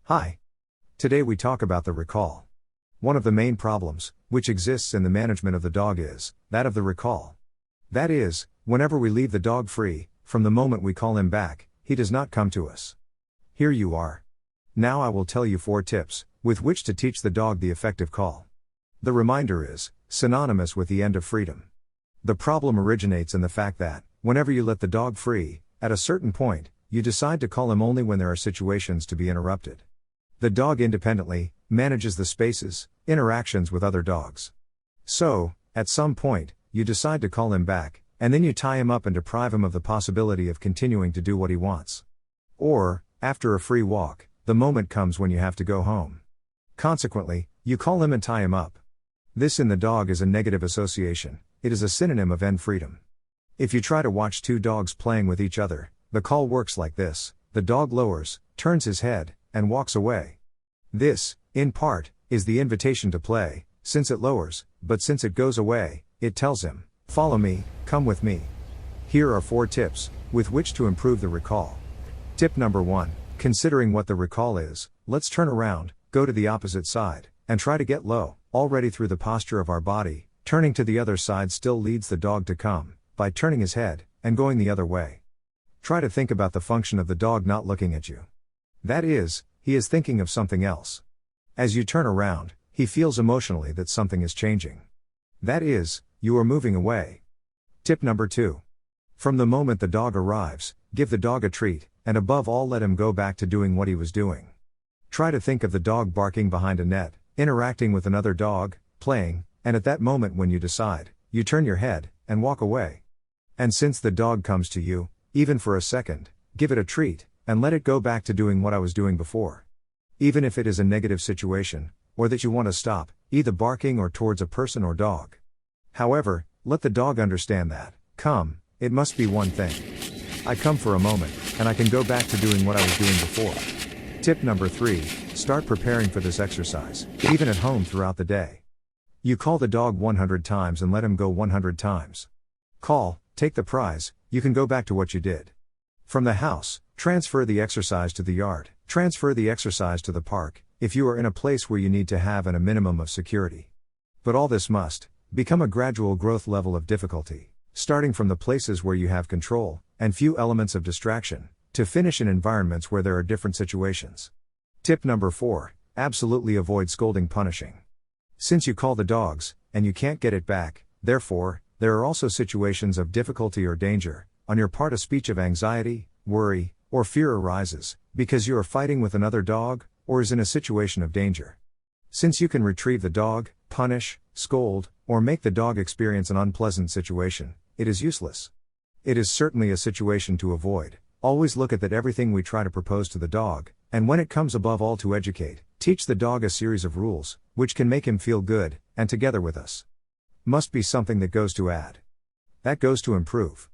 Hi. Today we talk about the recall. One of the main problems, which exists in the management of the dog is that of the recall. That is, whenever we leave the dog free, from the moment we call him back, he does not come to us. Here you are. Now I will tell you 4 tips, with which to teach the dog the effective call. The reminder is synonymous with the end of freedom. The problem originates in the fact that, whenever you let the dog free, at a certain point, you decide to call him only when there are situations to be interrupted. The dog independently manages the spaces, interactions with other dogs. So, at some point, you decide to call him back, and then you tie him up and deprive him of the possibility of continuing to do what he wants. Or, after a free walk, the moment comes when you have to go home. Consequently, you call him and tie him up. This in the dog is a negative association. It is a synonym of end freedom. If you try to watch 2 dogs playing with each other, the call works like this: the dog lowers, turns his head, and walks away. This, in part, is the invitation to play, since it lowers, but since it goes away, it tells him, "Follow me, come with me." Here are 4 tips, with which to improve the recall. Tip number 1, considering what the recall is, let's turn around, go to the opposite side, and try to get low. Already through the posture of our body, turning to the other side still leads the dog to come, by turning his head, and going the other way. Try to think about the function of the dog not looking at you. That is, he is thinking of something else. As you turn around, he feels emotionally that something is changing. That is, you are moving away. Tip number 2. From the moment the dog arrives, give the dog a treat, and above all let him go back to doing what he was doing. Try to think of the dog barking behind a net, interacting with another dog, playing, and at that moment when you decide, you turn your head, and walk away. And since the dog comes to you, even for a second, give it a treat, and let it go back to doing what I was doing before. Even if it is a negative situation, or that you want to stop, either barking or towards a person or dog. However, let the dog understand that, it must be one thing. I come for a moment, and I can go back to doing what I was doing before. Tip number 3, start preparing for this exercise, even at home throughout the day. You call the dog 100 times and let him go 100 times. Call, take the prize, you can go back to what you did. From the house, transfer the exercise to the yard, transfer the exercise to the park, if you are in a place where you need to have a minimum of security. But all this must become a gradual growth level of difficulty, starting from the places where you have control, and few elements of distraction, to finish in environments where there are different situations. Tip number 4, absolutely avoid scolding punishing. Since you call the dogs, and you can't get it back, therefore, there are also situations of difficulty or danger. On your part a speech of anxiety, worry, or fear arises, because you are fighting with another dog, or is in a situation of danger. Since you can retrieve the dog, punish, scold, or make the dog experience an unpleasant situation, it is useless. It is certainly a situation to avoid. Always look at that everything we try to propose to the dog, and when it comes above all to educate, teach the dog a series of rules, which can make him feel good, and together with us. Must be something that goes to add. That goes to improve.